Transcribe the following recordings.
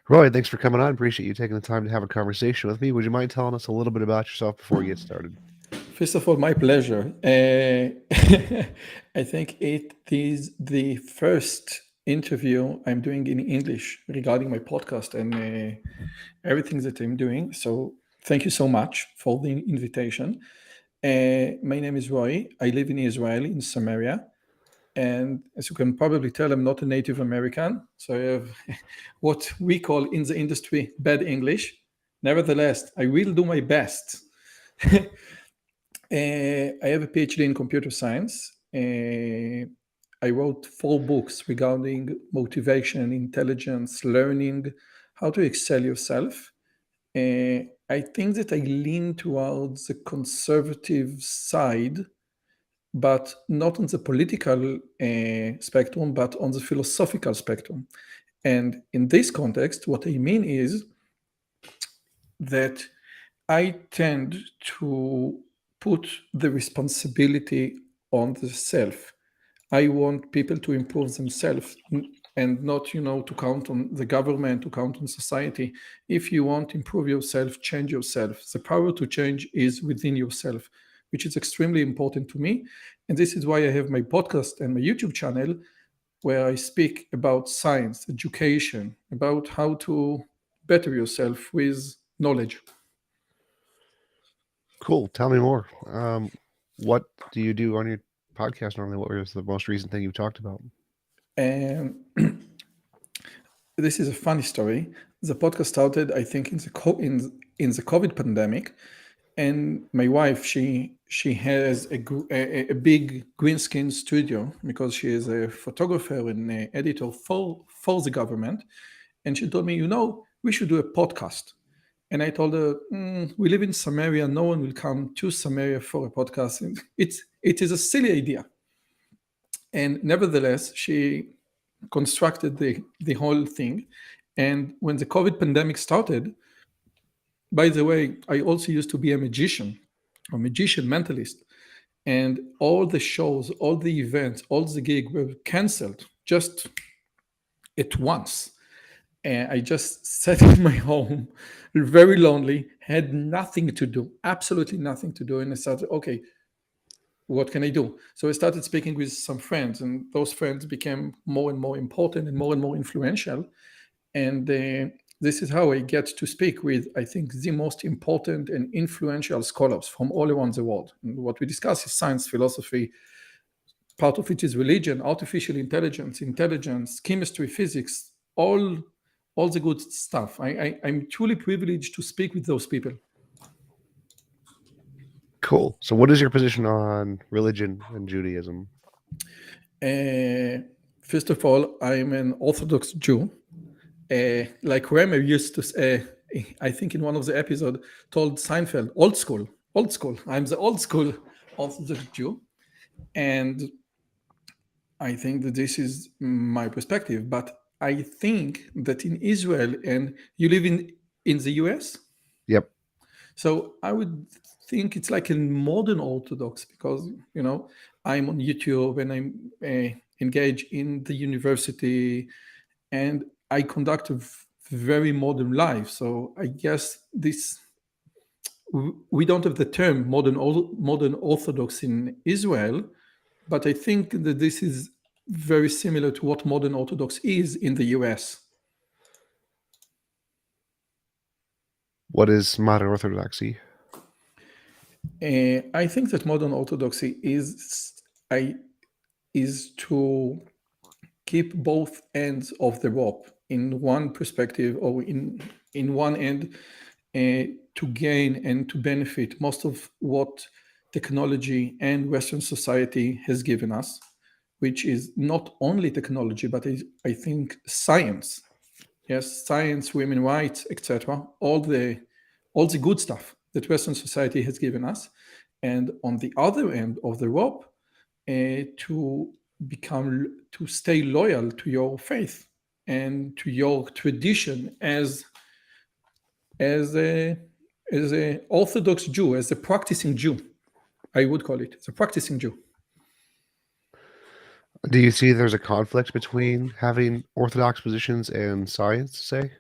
Roy, thanks for coming on. Appreciate you taking the time to have a conversation with me. Would you mind telling us a little bit about yourself before we get started? First of all, my pleasure. I think it is the first interview I'm doing in English regarding my podcast and everything that I'm doing. So thank you so much for the invitation. My name is Roy. I live in Israel, in Samaria. And as you can probably tell, I'm not a Native American. So I have what we call in the industry bad English. Nevertheless, I will do my best. I have a PhD in computer science. I wrote 4 books regarding motivation, intelligence, learning, how to excel yourself. I think that I lean towards the conservative side, but not on the political spectrum, but on the philosophical spectrum. And in this context, what I mean is that I tend to put the responsibility on the self. I want people to improve themselves and not, to count on the government, to count on society. If you want to improve yourself, change yourself. The power to change is within yourself, which is extremely important to me. And this is why I have my podcast and my YouTube channel where I speak about science, education, about how to better yourself with knowledge. Cool. Tell me more. What do you do on your podcast normally? What was the most recent thing you've talked about? And this is a funny story. The podcast started, I think, in the COVID pandemic, and my wife, she has a big green screen studio because she is a photographer and an editor for the government, and she told me, we should do a podcast. And I told her, we live in Samaria. No one will come to Samaria for a podcast. And it is a silly idea. And nevertheless, she constructed the whole thing. And when the COVID pandemic started, by the way, I also used to be a magician mentalist. And all the shows, all the events, all the gigs were canceled just at once. And I just sat in my home, very lonely, had nothing to do, absolutely nothing to do. And I started, okay, what can I do? So I started speaking with some friends, and those friends became more and more important and more influential. And this is how I get to speak with, I think, the most important and influential scholars from all around the world. And what we discuss is science, philosophy. Part of it is religion, artificial intelligence, chemistry, physics, all the good stuff. I'm truly privileged to speak with those people. Cool. So what is your position on religion and Judaism? First of all, I'm an Orthodox Jew. Like Remer used to say, I think in one of the episodes, told Seinfeld, old school. I'm the old school Orthodox Jew. And I think that this is my perspective. But I think that in Israel, and you live in the US? Yep. So I would think it's like a modern Orthodox because, I'm on YouTube and I'm engaged in the university and I conduct a very modern life. So I guess we don't have the term modern Orthodox in Israel, but I think that this is very similar to what modern Orthodox is in the US. What is modern Orthodoxy? I think that modern Orthodoxy is to keep both ends of the rope in one perspective or in one end to gain and to benefit most of what technology and Western society has given us, which is not only technology, but I think science. Yes, science, women's rights, etc. All the good stuff that Western society has given us. And on the other end of the rope, to stay loyal to your faith and to your tradition as a Orthodox Jew, as a practicing Jew. I would call it as a practicing Jew. Do you see there's a conflict between having orthodox positions and science, say?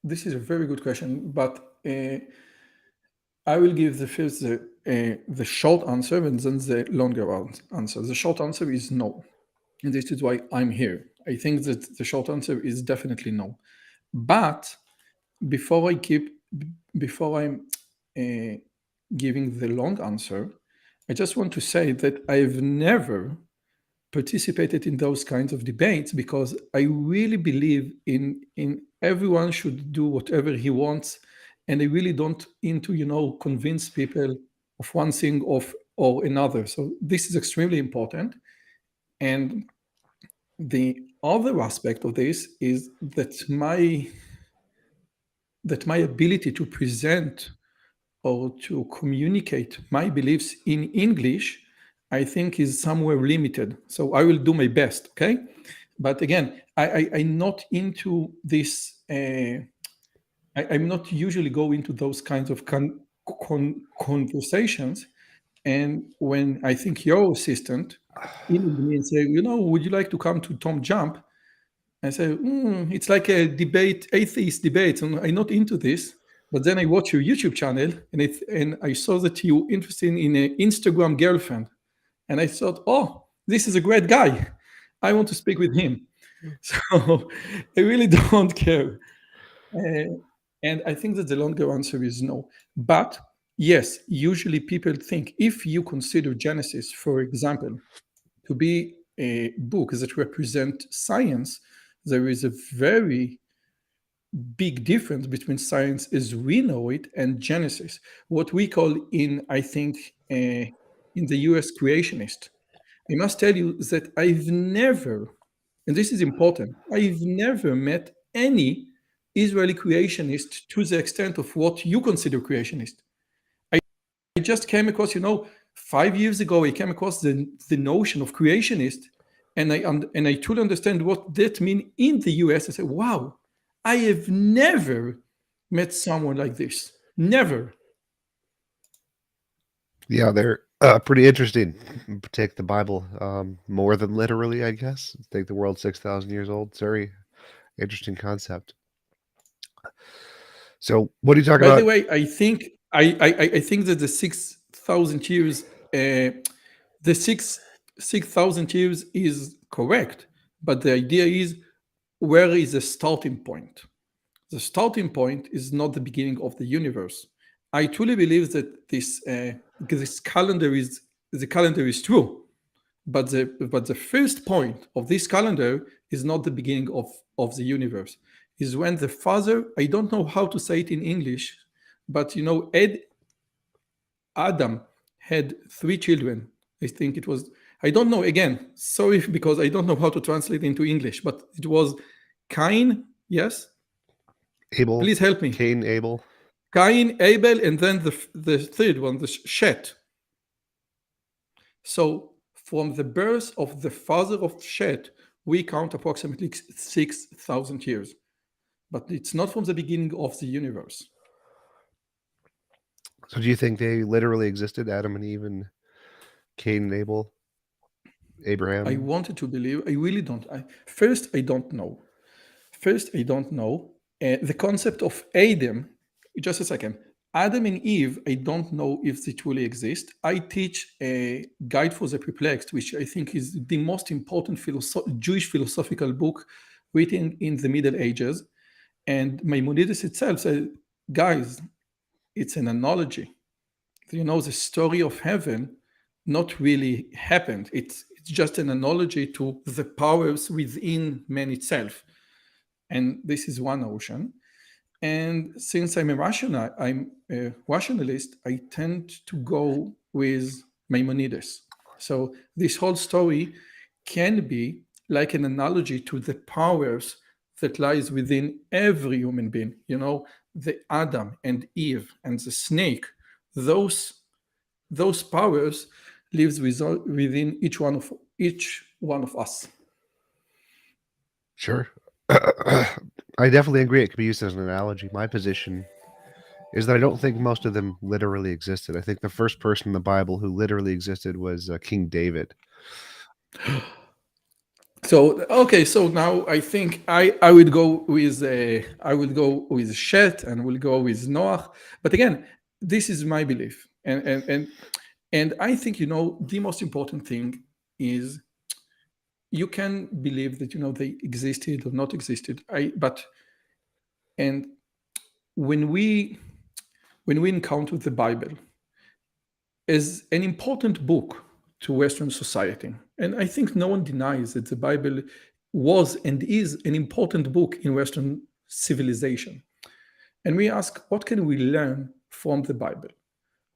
This is a very good question, but I will give the short answer and then the longer answer. The short answer is no, and this is why I'm here. I think that the short answer is definitely no. But before I keep before I'm giving the long answer, I just want to say that I've never participated in those kinds of debates because I really believe in everyone should do whatever he wants, and I really don't into convince people of one thing or another. So this is extremely important. And the other aspect of this is that my ability to present or to communicate my beliefs in English, I think is somewhere limited. So I will do my best, okay? But again, I'm not into this. I'm not usually go into those kinds of conversations. And when I think your assistant emailed me and say, would you like to come to TJump? I say, it's like a debate, atheist debate, and I'm not into this. But then I watch your YouTube channel, and I saw that you interested in an Instagram girlfriend, and I thought, oh, this is a great guy. I want to speak with him. So I really don't care, and I think that the longer answer is no. But yes, usually people think if you consider Genesis, for example, to be a book that represent science, there is a very big difference between science as we know it and Genesis, what we call I think, in the US creationist. I must tell you that I've never, and this is important, I've never met any Israeli creationist to the extent of what you consider creationist. I just came across, 5 years ago, I came across the notion of creationist, and I truly understand what that means in the US. I said, wow, I have never met someone like this. Never. Yeah, they're pretty interesting. Take the Bible more than literally, I guess. Think the world's 6,000 years old. It's very interesting concept. So, what are you talking By the about? way, I think that the 6,000 years, the 6,000 years is correct, but the idea is, where is the starting point? The starting point is not the beginning of the universe. I truly believe that this calendar is the calendar is true, but the first point of this calendar is not the beginning of the universe. Is when the father, I don't know how to say it in English, but Adam had three children. I think it was, I don't know, again, sorry, because I don't know how to translate into English, but it was Cain, yes? Abel, Please help me. Cain, Abel. Cain, Abel, and then the third one, the Shet. So from the birth of the father of Shet, we count approximately 6,000 years. But it's not from the beginning of the universe. So, do you think they literally existed, Adam and Eve, and Cain and Abel, I Abraham? wanted to believe, I really don't. First, I don't know. The concept of Adam, just a second. Adam and Eve, I don't know if they truly exist. I teach a Guide for the Perplexed, which I think is the most important Jewish philosophical book written in the Middle Ages. And Maimonides itself said, guys, it's an analogy. The story of heaven not really happened. It's just an analogy to the powers within man itself. And this is one notion. And since I'm a rationalist, I tend to go with Maimonides. So this whole story can be like an analogy to the powers that lies within every human being. The Adam and Eve and the snake. Those powers lives within each one of us. Sure. I definitely agree. It could be used as an analogy. My position is that I don't think most of them literally existed. I think the first person in the Bible who literally existed was King David. So okay, so now I think I would go with Shet and will go with Noah. But again, this is my belief, and I think the most important thing is you can believe that they existed or not existed. And when we encounter the Bible as an important book to Western society, and I think no one denies that the Bible was and is an important book in Western civilization. And we ask, what can we learn from the Bible?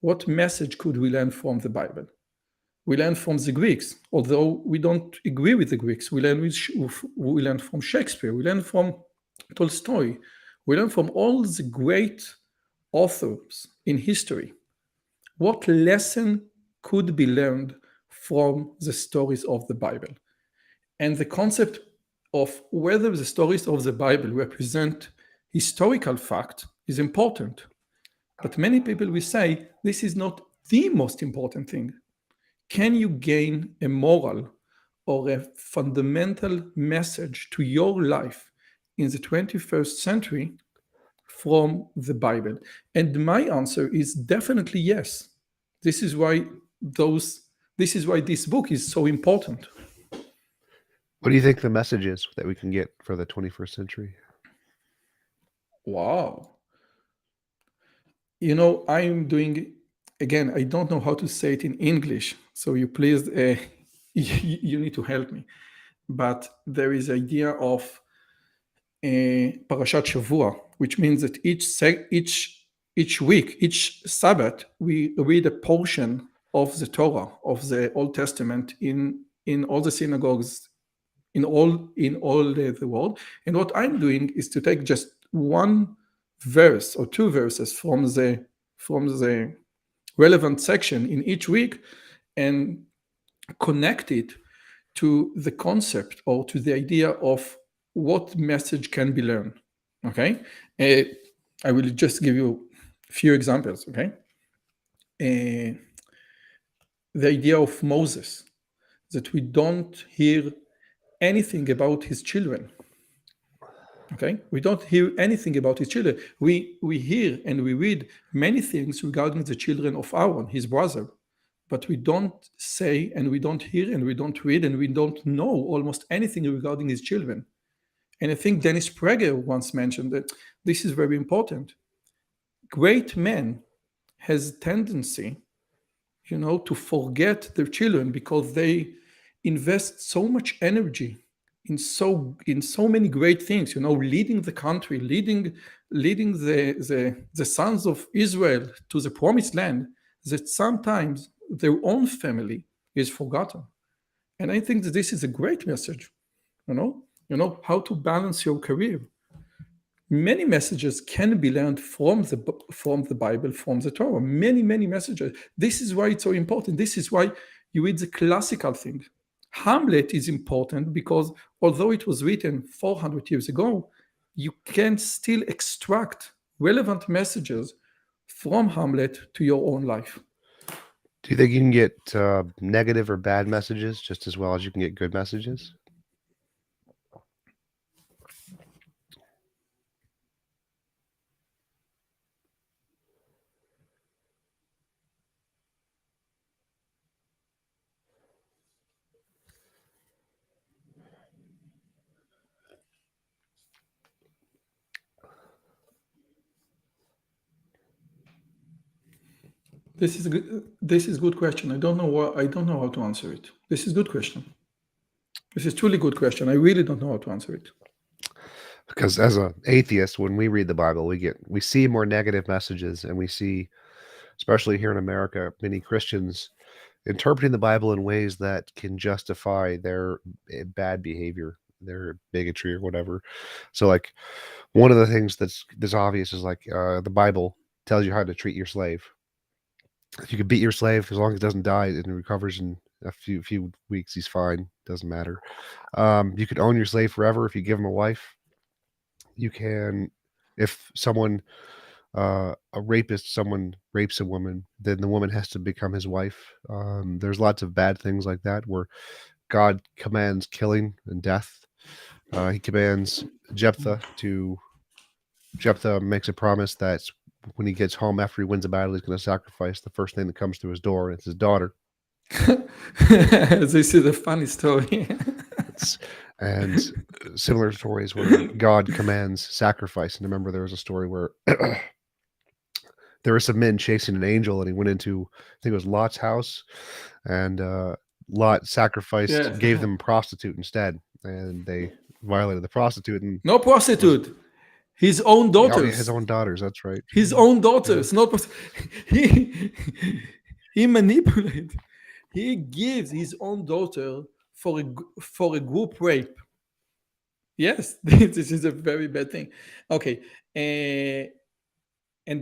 What message could we learn from the Bible? We learn from the Greeks, although we don't agree with the Greeks. We learn from Shakespeare. We learn from Tolstoy. We learn from all the great authors in history. What lesson could be learned from the stories of the Bible? And the concept of whether the stories of the Bible represent historical fact is important. But many people will say this is not the most important thing. Can you gain a moral or a fundamental message to your life in the 21st century from the Bible? And my answer is definitely yes. This is why this book is so important. What do you think the message is that we can get for the 21st century? Wow. I'm doing, again, I don't know how to say it in English, so you please, you need to help me. But there is idea of Parashat Shavua, which means that each week, each Sabbath, we read a portion of the Torah, of the Old Testament in all the synagogues in all the world. And what I'm doing is to take just one verse or two verses from the relevant section in each week and connect it to the concept or to the idea of what message can be learned. Okay, I will just give you a few examples. Okay, the idea of Moses, that we don't hear anything about his children. Okay, we don't hear anything about his children. We hear and we read many things regarding the children of Aaron, his brother, but we don't say and we don't hear and we don't read and we don't know almost anything regarding his children. And I think Dennis Prager once mentioned that this is very important. Great men has tendency, to forget their children because they invest so much energy in so many great things, leading the country, leading the sons of Israel to the promised land, that sometimes their own family is forgotten. And I think that this is a great message, how to balance your career. Many messages can be learned from the Bible, from the Torah. Many messages. This is why it's so important. This is why you read the classical thing. Hamlet is important because although it was written 400 years ago, you can still extract relevant messages from Hamlet to your own life. Do you think you can get negative or bad messages just as well as you can get good messages? This is a good question. I don't know how to answer it. This is a good question. This is a truly good question. I really don't know how to answer it. Because as an atheist, when we read the Bible, we see more negative messages, and we see, especially here in America, many Christians interpreting the Bible in ways that can justify their bad behavior, their bigotry or whatever. So, like, one of the things that's obvious is like the Bible tells you how to treat your slave. If you can beat your slave, as long as it doesn't die and recovers in a few weeks, he's fine. Doesn't matter. You could own your slave forever if you give him a wife. You can, if a rapist, someone rapes a woman, then the woman has to become his wife. There's lots of bad things like that where God commands killing and death. He commands Jephthah makes a promise that when he gets home after he wins a battle, he's going to sacrifice the first thing that comes through his door, and it's his daughter. This is a funny story. And similar stories where God commands sacrifice. And remember, there was a story where there were some men chasing an angel, and he went into, I think it was Lot's house, and Lot sacrificed, gave them a prostitute instead, and they violated the prostitute. And no prostitute. His own daughters. Oh, yeah, his own daughters. That's right. His own daughters. Yeah. Not he manipulates. He gives his own daughter for a group rape. Yes, this is a very bad thing. Okay, and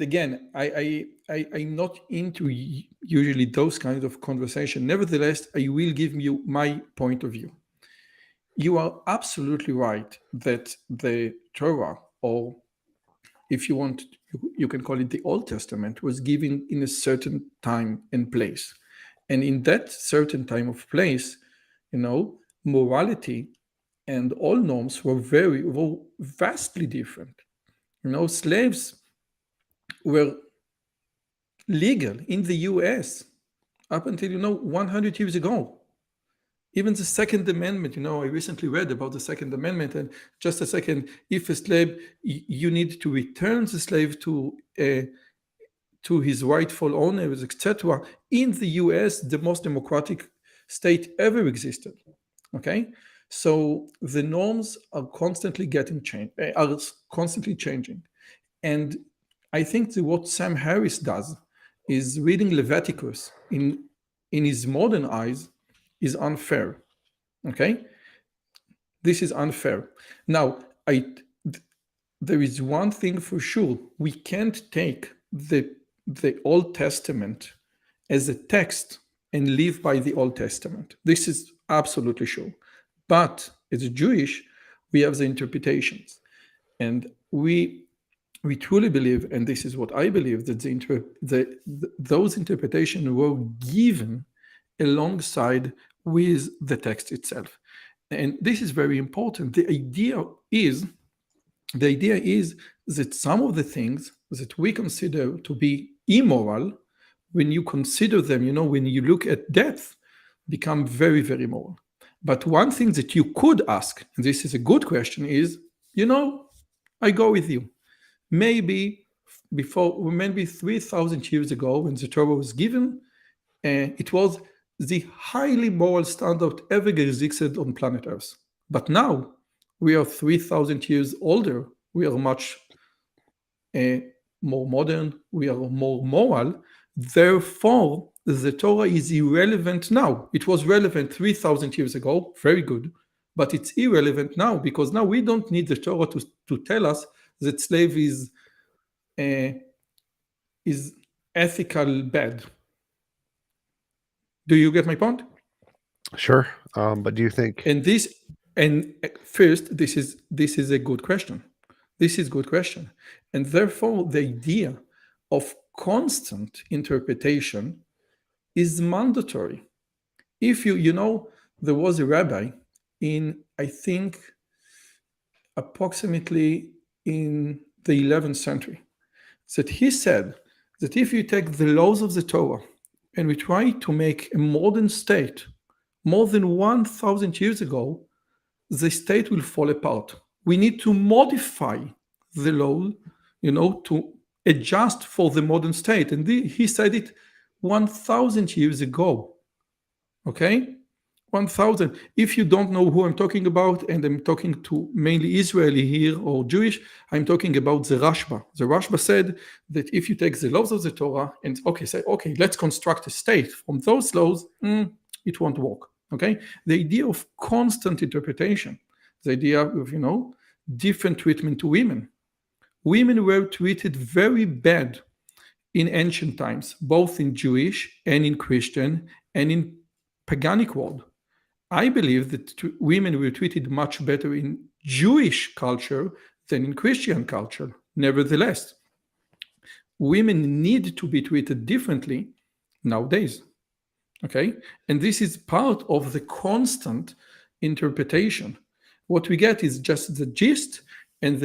again, I'm not into usually those kinds of conversation. Nevertheless, I will give you my point of view. You are absolutely right that the Torah, or if you want, you can call it the Old Testament, was given in a certain time and place. And in that certain time of place, morality and all norms were vastly different. Slaves were legal in the US up until, 100 years ago. Even the Second Amendment, I recently read about the Second Amendment, and just a second, if a slave, you need to return the slave to his rightful owners, etc. In the US, the most democratic state ever existed. Okay, so the norms are constantly changing, and I think that what Sam Harris does is reading Leviticus in his modern eyes is unfair. Okay, this is unfair. Now, there is one thing for sure: we can't take the Old Testament as a text and live by the Old Testament. This is absolutely sure. But as a Jewish, we have the interpretations, and we truly believe, and this is what I believe, that those interpretations were given alongside with the text itself. And this is very important. The idea is that some of the things that we consider to be immoral, when you consider them, when you look at depth, become very, very moral. But one thing that you could ask, and this is a good question, is, I go with you. Maybe 3,000 years ago, when the Torah was given, it was the highly moral standard ever existed on planet Earth. But now we are 3,000 years older. We are much more modern. We are more moral. Therefore, the Torah is irrelevant now. It was relevant 3,000 years ago. Very good. But it's irrelevant now, because now we don't need the Torah to tell us that slave is ethical bad. Do you get my point? Sure. But do you think? And first, this is a good question. This is a good question. And therefore, the idea of constant interpretation is mandatory. If there was a rabbi in, I think, approximately in the 11th century, that he said that if you take the laws of the Torah and we try to make a modern state more than 1,000 years ago, the state will fall apart. We need to modify the law, to adjust for the modern state. And he said it 1,000 years ago. Okay? 1,000. If you don't know who I'm talking about, and I'm talking to mainly Israeli here or Jewish, I'm talking about the Rashba. The Rashba said that if you take the laws of the Torah and say, let's construct a state from those laws, it won't work. Okay? The idea of constant interpretation, the idea of, different treatment to women. Women were treated very bad in ancient times, both in Jewish and in Christian and in paganic world. I believe that women were treated much better in Jewish culture than in Christian culture. Nevertheless, women need to be treated differently nowadays. Okay, and this is part of the constant interpretation. What we get is just the gist and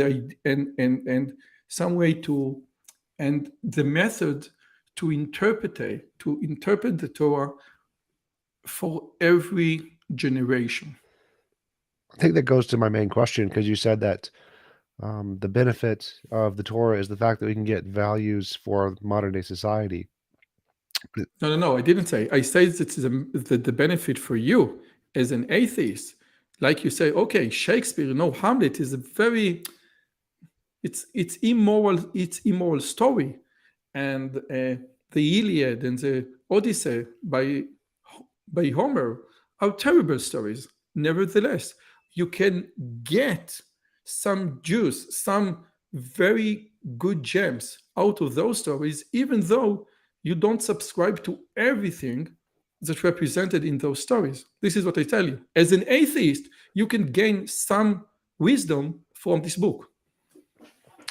some way to and the method to interpret the Torah for every generation. I think that goes to my main question because you said that the benefit of the Torah is the fact that we can get values for modern day society. No, I didn't say. I said that the benefit for you as an atheist, like you say, okay, Shakespeare, no, Hamlet is a very it's immoral story, and the Iliad and the Odyssey by Homer are terrible stories. Nevertheless, you can get some juice, some very good gems out of those stories, even though you don't subscribe to everything that's represented in those stories. This is what I tell you. As an atheist, you can gain some wisdom from this book.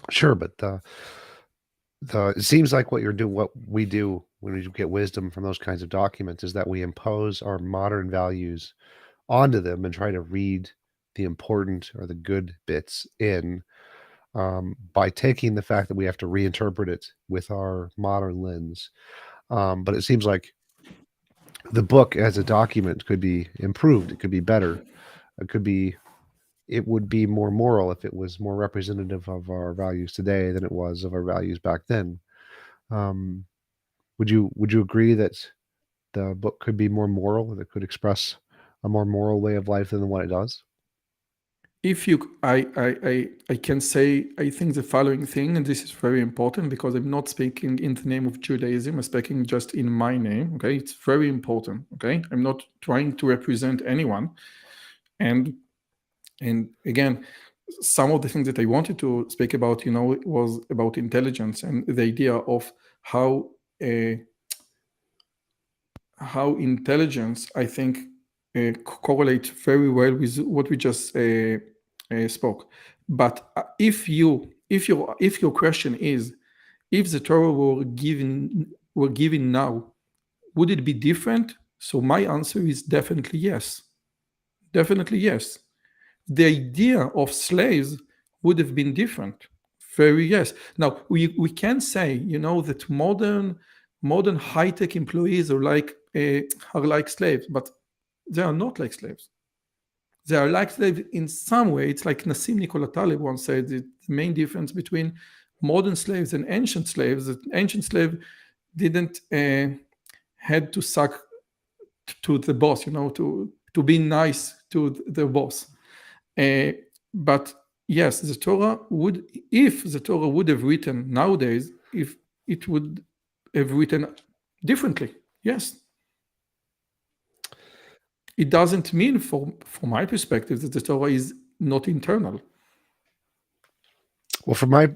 Sure, but it seems like what we do when we get wisdom from those kinds of documents is that we impose our modern values onto them and try to read the important or the good bits in by taking the fact that we have to reinterpret it with our modern lens. But it seems like the book as a document could be improved. It could be better. It would be more moral if it was more representative of our values today than it was of our values back then. Um, would you agree that the book could be more moral, that it could express a more moral way of life than what it does? If you I can say, I think the following thing, and this is very important because I'm not speaking in the name of Judaism, I'm speaking just in my name. Okay, it's very important. Okay, I'm not trying to represent anyone, and again, some of the things that I wanted to speak about, was about intelligence and the idea of how intelligence, I think, correlates very well with what we just spoke. But if your question is, if the Torah were given now, would it be different? So my answer is definitely yes. Definitely yes. The idea of slaves would have been different. Very yes. Now we can say, that modern high-tech employees are like slaves, but they are not like slaves. They are like slaves in some way. It's like Nassim Nicola Taleb once said, the main difference between modern slaves and ancient slaves, that ancient slave didn't had to suck to the boss, to be nice to the boss. But yes, if the Torah would have written nowadays, if it would have written differently, yes. It doesn't mean, from my perspective, that the Torah is not internal. Well, from my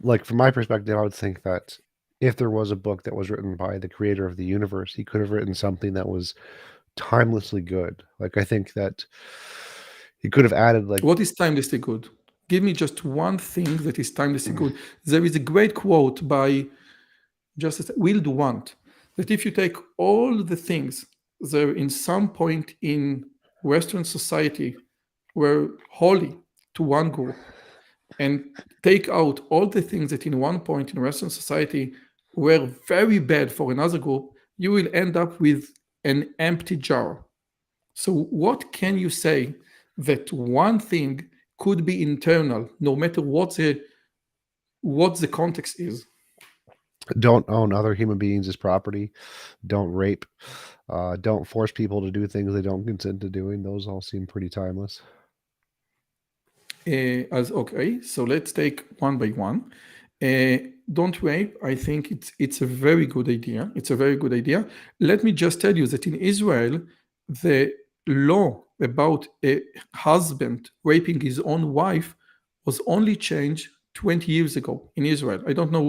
perspective, I would think that if there was a book that was written by the creator of the universe, he could have written something that was timelessly good. Like I think that he could have added What is timelessly good? Give me just one thing that is timelessly good. There is a great quote by Justice Will Want, that if you take all the things that in some point in Western society were holy to one group, and take out all the things that in one point in Western society were very bad for another group, you will end up with an empty jar. So what can you say that one thing could be internal, no matter what the context is? don't own other human beings as property, don't rape, don't force people to do things they don't consent to doing. Those all seem pretty timeless. Okay, so let's take one by one. Don't rape. I think it's a very good idea. It's a very good idea. Let me just tell you that in Israel, the law about a husband raping his own wife was only changed 20 years ago in Israel. I don't know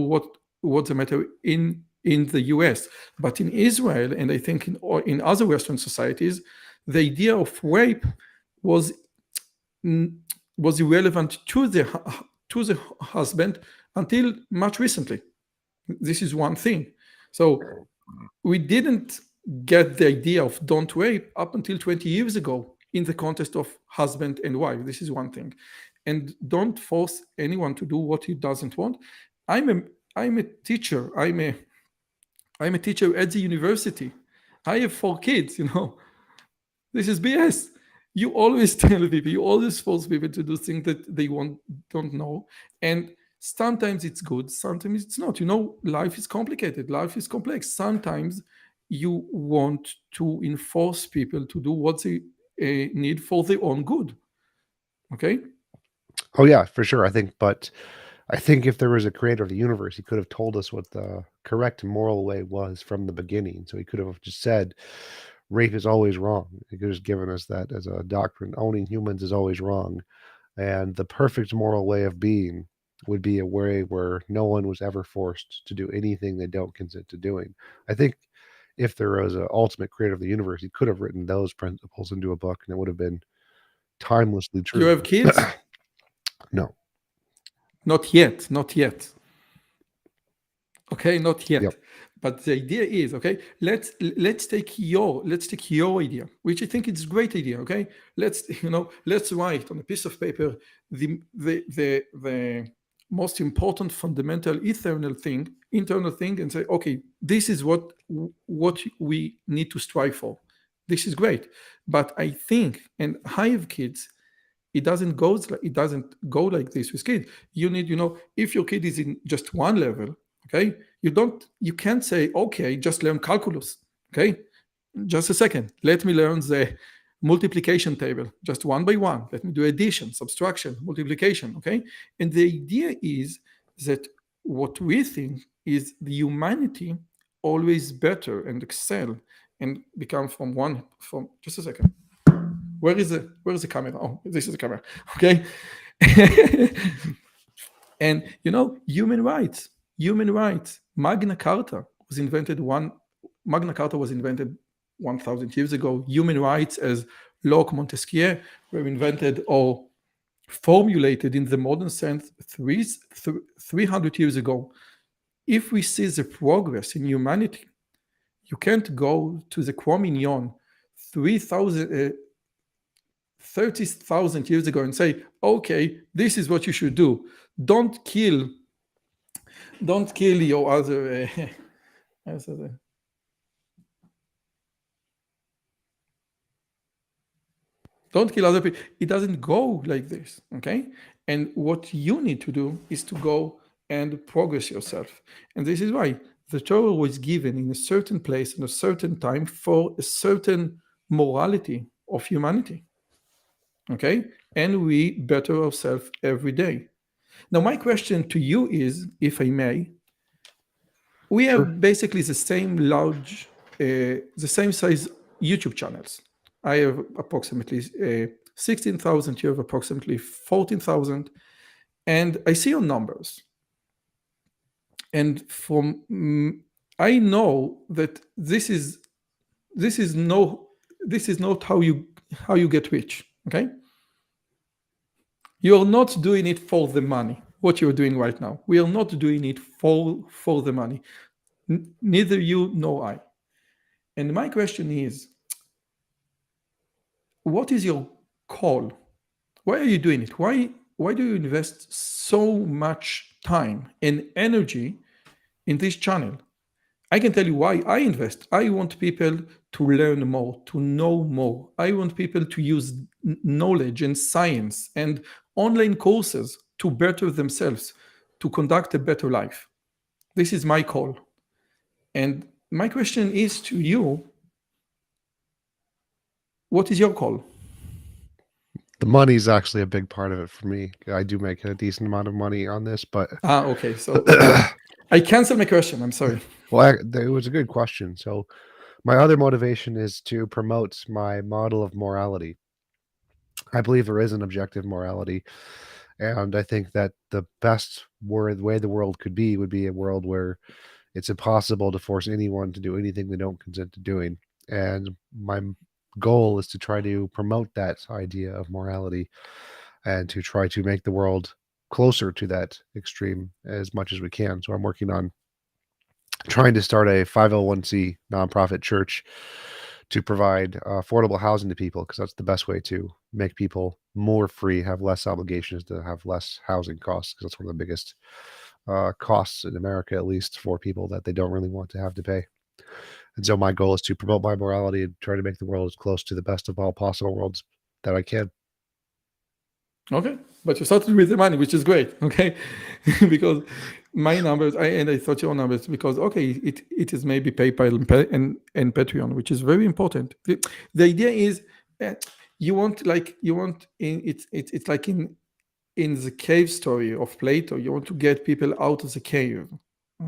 what's the matter in the US, but in Israel, and I think in other Western societies, the idea of rape was irrelevant to the husband until much recently. This is one thing. So we didn't get the idea of don't rape up until 20 years ago in the context of husband and wife. This is one thing. And don't force anyone to do what he doesn't want. I'm a I'm a teacher. I'm a teacher at the university. I have 4 kids, This is BS. You always tell people, you always force people to do things that they don't know. And sometimes it's good, sometimes it's not. Life is complicated, life is complex. Sometimes you want to enforce people to do what they need for their own good. Okay? Oh yeah, for sure. But I think if there was a creator of the universe, he could have told us what the correct moral way was from the beginning. So he could have just said, rape is always wrong. He could have just given us that as a doctrine. Owning humans is always wrong. And the perfect moral way of being would be a way where no one was ever forced to do anything they don't consent to doing. I think if there was an ultimate creator of the universe, he could have written those principles into a book and it would have been timelessly You true. have kids? No. Not yet, not yet. Okay, not yet. Yep. But the idea is, okay, let's take your idea, which I think is a great idea. Okay, let's write on a piece of paper the most important fundamental internal thing, and say, okay, this is what we need to strive for. This is great. But I think, and I have kids, it doesn't go like this with kids. You need, if your kid is in just one level, okay, you can't say, okay, just learn calculus. Okay, just a second, let me learn the multiplication table just one by one. Let me do addition, subtraction, multiplication. Okay, and the idea is that what we think is the humanity always better and excel and become from just a second. Where is the camera? Oh, this is the camera. Okay. And human rights. Magna Carta was invented 1,000 years ago. Human rights, as Locke, Montesquieu, were invented or formulated in the modern sense 300 years ago. If we see the progress in humanity, you can't go to the Cro-Magnon 30,000 years ago and say, okay, this is what you should do. Don't kill your other don't kill other people. It doesn't go like this. Okay, and what you need to do is to go and progress yourself. And this is why the Torah was given in a certain place and a certain time for a certain morality of humanity. Okay, and we better ourselves every day. Now, my question to you is, if I may, we have Sure. basically the same size YouTube channels. I have approximately 16,000. You have approximately 14,000, and I see your numbers. And I know that this is not how you get rich. Okay, you are not doing it for the money. What you're doing right now, we are not doing it for the money. Neither you nor I. And my question is, what is your call? Why are you doing it? Why do you invest so much time and energy in this channel? I can tell you why I invest. I want people to learn more, to know more. I want people to use knowledge and science and online courses to better themselves, to conduct a better life. This is my call. And my question is to you, what is your call? The money's actually a big part of it for me. I do make a decent amount of money on this, but Okay. So I canceled my question. I'm sorry. well, it was a good question. So my other motivation is to promote my model of morality. I believe there is an objective morality, and I think that the best way the world could be would be a world where it's impossible to force anyone to do anything they don't consent to doing. And my goal is to try to promote that idea of morality and to try to make the world closer to that extreme as much as we can. So I'm working on trying to start a 501c nonprofit church to provide affordable housing to people, because that's the best way to make people more free, have less obligations, to have less housing costs, because that's one of the biggest costs in America, at least for people that they don't really want to have to pay. And so my goal is to promote my morality and try to make the world as close to the best of all possible worlds that I can. Okay, but you started with the money, which is great. Okay, because my numbers, and I thought your numbers, because okay, it is maybe PayPal and Patreon, which is very important. The idea is uh, it's like in the cave story of Plato. You want to get people out of the cave.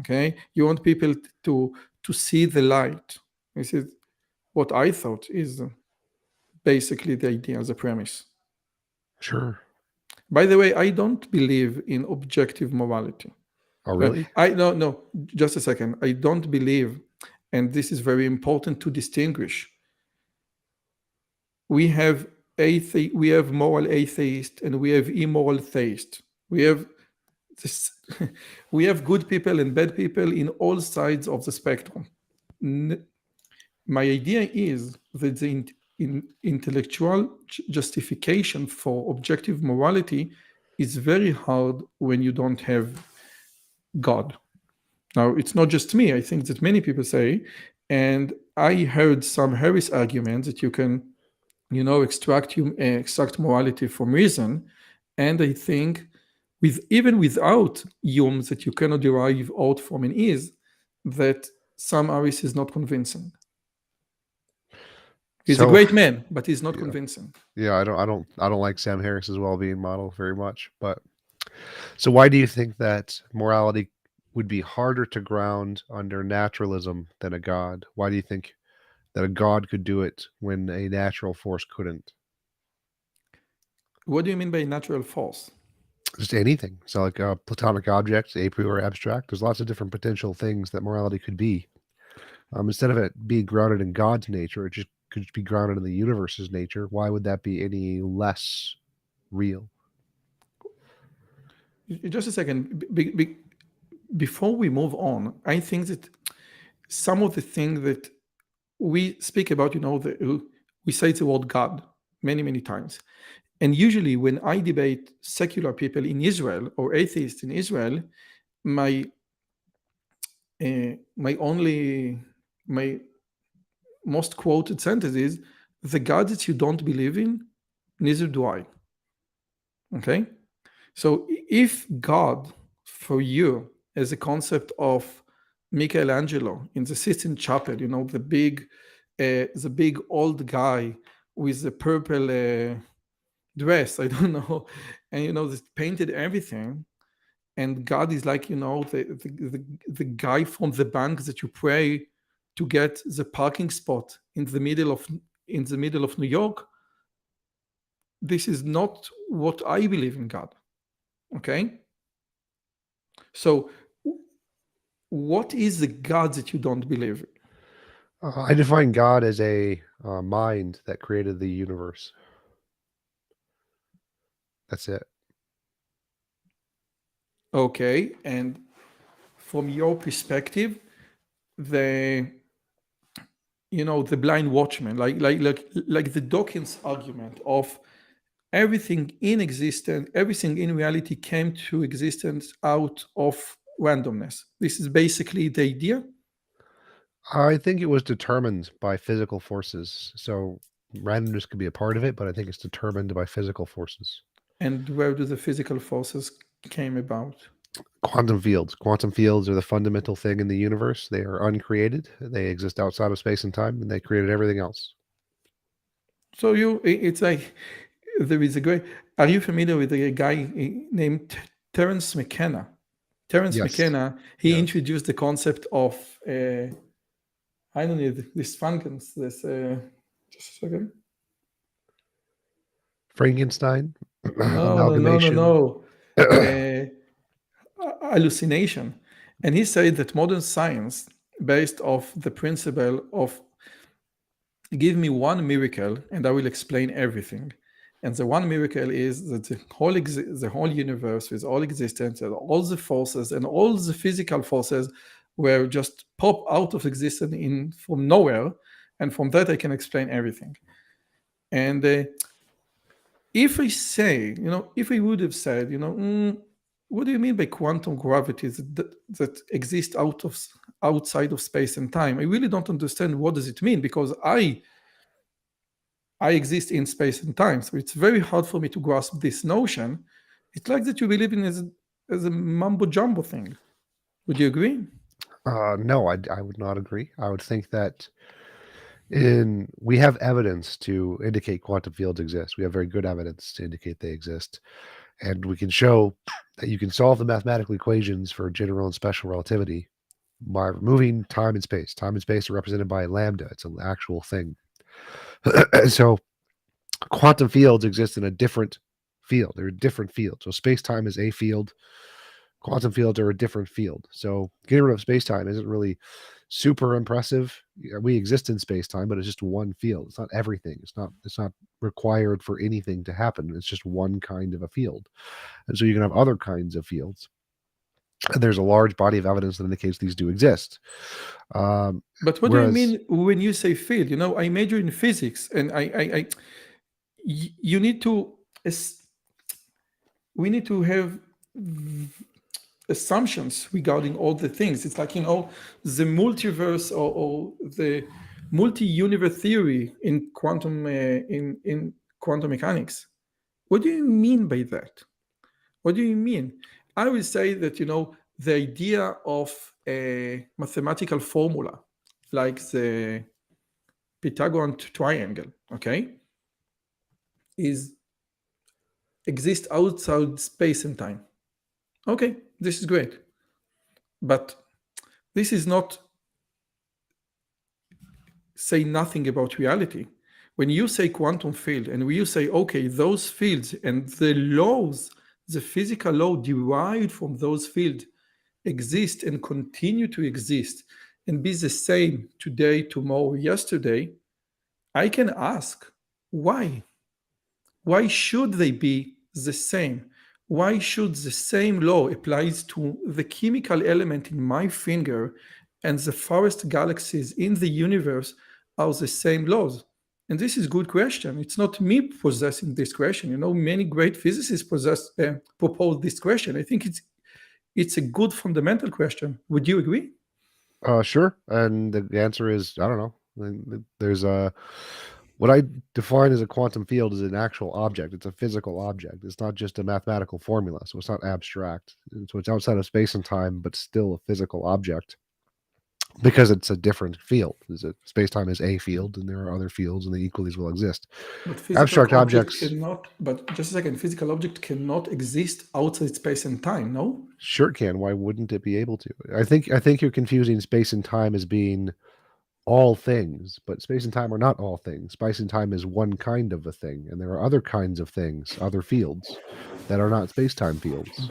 Okay, you want people to see the light. This is what I thought is basically the idea, the premise. Sure. By the way, I don't believe in objective morality. Oh, really? I no, just a second. I don't believe, and this is very important to distinguish. We have we have moral atheist, and we have immoral theist. We have this, we have good people and bad people in all sides of the spectrum. My idea is that the intellectual justification for objective morality is very hard when you don't have God. Now, it's not just me. I think that many people say, and I heard some Harris arguments that you can, extract morality from reason, and I think even without Hume that you cannot derive out from an is, that Sam Harris is not convincing. He's a So, great man, but he's not yeah, convincing. yeah, I don't like Sam Harris's well-being model very much. But so why do you think that morality would be harder to ground under naturalism than a god? Why do you think that a god could do it when a natural force couldn't? What do you mean by natural force? Just anything. So, like a platonic object, a priori abstract. There's lots of different potential things that morality could be. Instead of it being grounded in God's nature, it just could be grounded in the universe's nature. Why would that be any less real? Just a second. Before we move on, I think that some of the things that we speak about, we say the word God many, many times. And usually when I debate secular people in Israel or atheists in Israel, my my most quoted sentence is, the God that you don't believe in, neither do I. Okay? So if God for you as a concept of Michelangelo in the Sistine Chapel, the big old guy with the purple dress, I don't know, and this painted everything, and God is like the guy from the bank that you pray to get the parking spot in the middle of New York. This is not what I believe in God. Okay, so what is the God that you don't believe in? I define God as a mind that created the universe. That's it. Okay, and from your perspective, the the blind watchman, like the Dawkins argument of everything in reality came to existence out of randomness. This is basically the idea. I think it was determined by physical forces. So randomness could be a part of it, but I think it's determined by physical forces. And where do the physical forces came about? Quantum fields. Quantum fields are the fundamental thing in the universe. They are uncreated. They exist outside of space and time, and they created everything else. So it's like there is a great. Are you familiar with a guy named Terence McKenna? Terence Yes. McKenna, he Yes. introduced the concept of I don't know this Funkens. This just a second. Frankenstein, No, no, no, no, amalgamation. no. Hallucination, and he said that modern science, based off the principle of give me one miracle and I will explain everything. And the one miracle is that the whole universe with all existence and all the forces and all the physical forces where just pop out of existence from nowhere, and from that I can explain everything. And if I say, if I would have said, what do you mean by quantum gravity that exists outside of space and time? I really don't understand what does it mean, because I exist in space and time, so it's very hard for me to grasp this notion. It's like that you believe in as a mumbo jumbo thing. Would you agree? No, I would not agree. I would think that we have evidence to indicate quantum fields exist. We have very good evidence to indicate they exist. And we can show that you can solve the mathematical equations for general and special relativity by removing time and space. Time and space are represented by lambda. It's an actual thing. So quantum fields exist in a different field. They're a different field. So space-time is a field. Quantum fields are a different field. So getting rid of space-time isn't really super impressive. We exist in space-time, but it's just one field. It's not everything. It's not required for anything to happen. It's just one kind of a field. And so you can have other kinds of fields. And there's a large body of evidence that indicates these do exist. But what do you mean when you say field? I major in physics, and you need to, we need to have assumptions regarding all the things. It's like, the multiverse or the multi-universe theory in quantum mechanics. What do you mean by that? What do you mean? I will say that, the idea of a mathematical formula, like the Pythagorean triangle, okay, exists outside space and time. Okay, this is great. But this is not say nothing about reality. When you say quantum field, and when you say, okay, those fields and the laws, the physical law derived from those fields exist and continue to exist and be the same today, tomorrow, yesterday, I can ask, why? Why should they be the same? Why should the same law applies to the chemical element in my finger and the farthest galaxies in the universe are the same laws? And this is a good question. It's not me possessing this question. Many great physicists propose this question. I think it's a good fundamental question. Would you agree? Sure. And the answer is, I don't know. There's what I define as a quantum field is an actual object. It's a physical object. It's not just a mathematical formula. So it's not abstract. So it's outside of space and time, but still a physical object because it's a different field. Space-time is a field, and there are other fields, and they equally as well exist. But abstract objects cannot. But just a second, physical object cannot exist outside space and time. No. Sure it can. Why wouldn't it be able to? I think you're confusing space and time as being all things, but space and time are not all things. Space and time is one kind of a thing, and there are other kinds of things, other fields that are not space-time fields.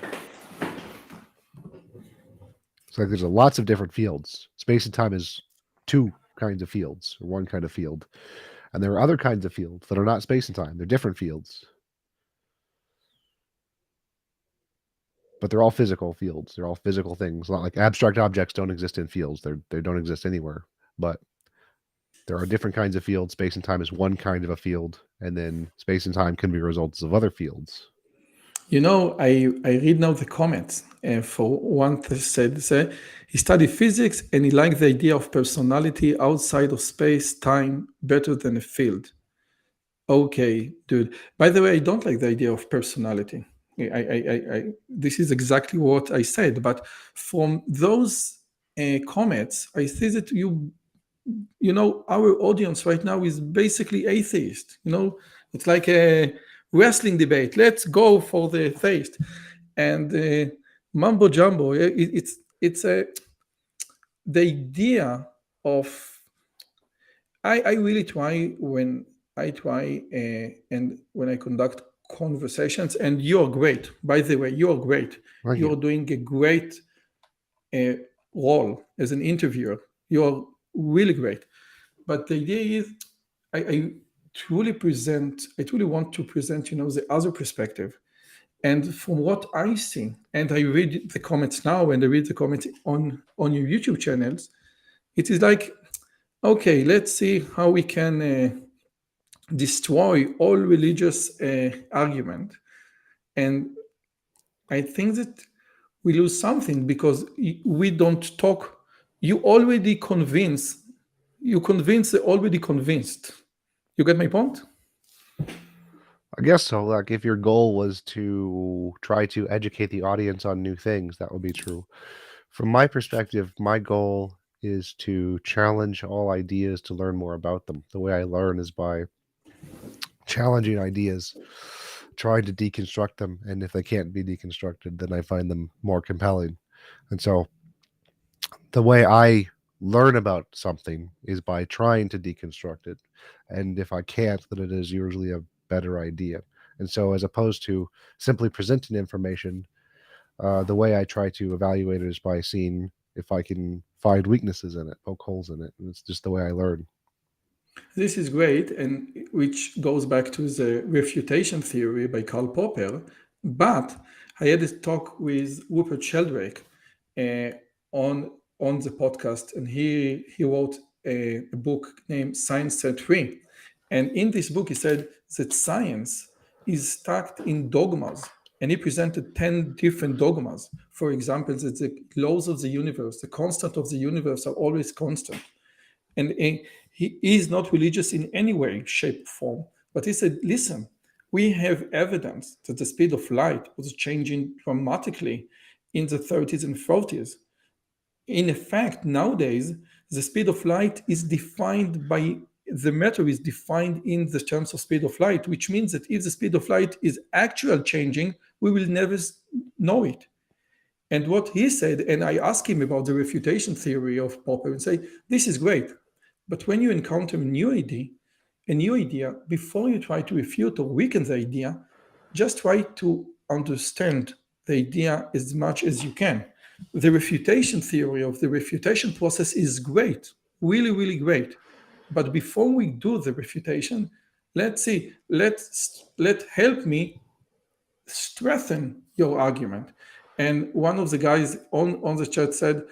So there's lots of different fields. Space and time is two kinds of fields, or one kind of field. And there are other kinds of fields that are not space and time. They're different fields. But they're all physical fields. They're all physical things. Not like abstract objects don't exist in fields. They don't exist anywhere. But there are different kinds of fields. Space and time is one kind of a field. And then space and time can be results of other fields. I read now the comments. For one said he studied physics and he liked the idea of personality outside of space time better than a field. Okay, dude. By the way, I don't like the idea of personality. This is exactly what I said. But from those comments, I see that our audience right now is basically atheist. It's like a wrestling debate. Let's go for the theist. And mumbo jumbo, it's the idea of, I really try when and when I conduct conversations, and you're great, by the way, you're great. You're doing a great role as an interviewer. You're really great. But the idea is, I truly want to present, the other perspective. And from what I see, and I read the comments now and I read the comments on your YouTube channels, it is like, okay, let's see how we can destroy all religious argument. And I think that we lose something because we don't talk. You already convince. You convince the already convinced. You get my point? I guess so. Like, if your goal was to try to educate the audience on new things, that would be true. From my perspective, my goal is to challenge all ideas to learn more about them. The way I learn is by challenging ideas, trying to deconstruct them, and if they can't be deconstructed, then I find them more compelling. And so the way I learn about something is by trying to deconstruct it. And if I can't, then it is usually a better idea. And so, as opposed to simply presenting information, the way I try to evaluate it is by seeing if I can find weaknesses in it, poke holes in it. And it's just the way I learn. This is great, and which goes back to the refutation theory by Karl Popper. But I had a talk with Rupert Sheldrake uh, on on the podcast, and he wrote a book named Science Set Free. And in this book, he said that science is stuck in dogmas, and he presented 10 different dogmas. For example, that the laws of the universe, the constant of the universe, are always constant, and he is not religious in any way, shape, or form. But he said, listen, we have evidence that the speed of light was changing dramatically in the 30s and 40s. In effect, nowadays, the speed of light is defined by the matter is defined in the terms of speed of light, which means that if the speed of light is actual changing, we will never know it. And what he said, and I asked him about the refutation theory of Popper and say, this is great. But when you encounter a new idea, before you try to refute or weaken the idea, just try to understand the idea as much as you can. The refutation theory of the refutation process is great, really, really great. But before we do the refutation, let's see, let help me strengthen your argument. And one of the guys on the chat said,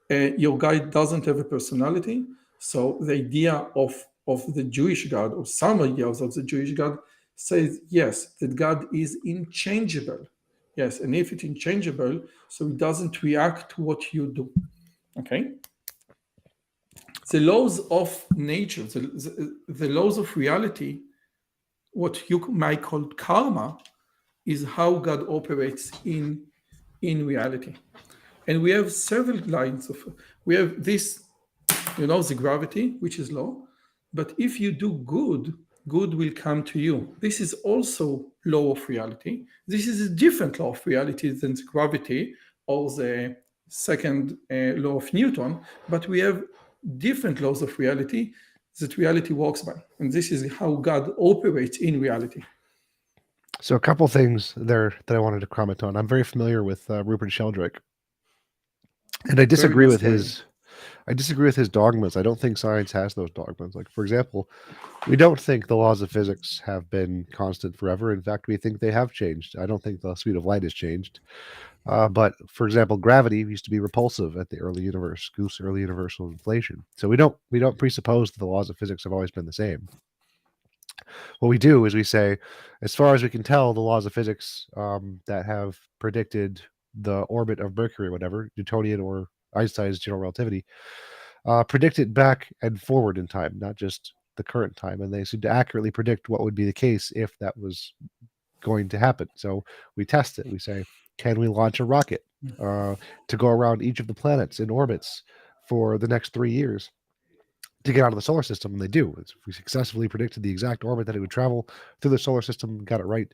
your guy doesn't have a personality. So the idea of the Jewish God, or some ideas of the Jewish God, says, yes, that God is unchangeable. Yes, and if it's unchangeable, so it doesn't react to what you do. Okay? The laws of nature, the laws of reality, what you might call karma, is how God operates in reality. And we have several lines of we have this, the gravity, which is law. But if you do good, good will come to you. This is also law of reality. This is a different law of reality than the gravity or the second law of Newton, but we have different laws of reality that reality works by. And this is how God operates in reality. So, a couple things there that I wanted to comment on. I'm very familiar with Rupert Sheldrake, and I Very disagree nice with guy. his. I disagree with his dogmas. I don't think science has those dogmas. Like, for example, we don't think the laws of physics have been constant forever. In fact, we think they have changed. I don't think the speed of light has changed. But for example, gravity used to be repulsive at the early universe, goose early universal inflation. So we don't presuppose that the laws of physics have always been the same. What we do is we say, as far as we can tell, the laws of physics that have predicted the orbit of Mercury, whatever, Newtonian or Einstein's general relativity, predict it back and forward in time, not just the current time. And they seem to accurately predict what would be the case if that was going to happen. So we test it. We say, can we launch a rocket uh, to go around each of the planets in orbits for the next 3 years to get out of the solar system? And they do. We successfully predicted the exact orbit that it would travel through the solar system, got it right.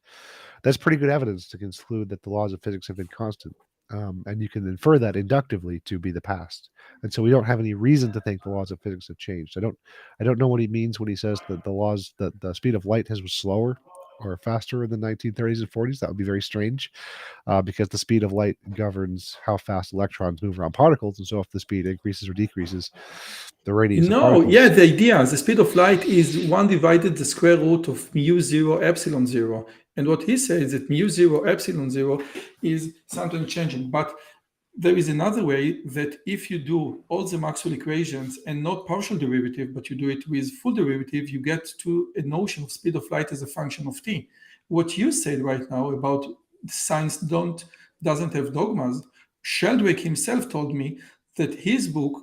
That's pretty good evidence to conclude that the laws of physics have been constant. And you can infer that inductively to be the past. And so we don't have any reason to think the laws of physics have changed. I don't know what he means when he says that the speed of light was slower. or faster in the 1930s and 40s. That would be very strange, because the speed of light governs how fast electrons move around particles. And so if the speed increases or decreases, the radius of No, yeah, particles. the idea, the speed of light is 1 divided the square root of mu 0 epsilon 0. And what he says that mu 0 epsilon 0 is something changing. But there is another way that if you do all the Maxwell equations and not partial derivative, but you do it with full derivative, you get to a notion of speed of light as a function of t. What you said right now about science doesn't have dogmas, Sheldrake himself told me that his book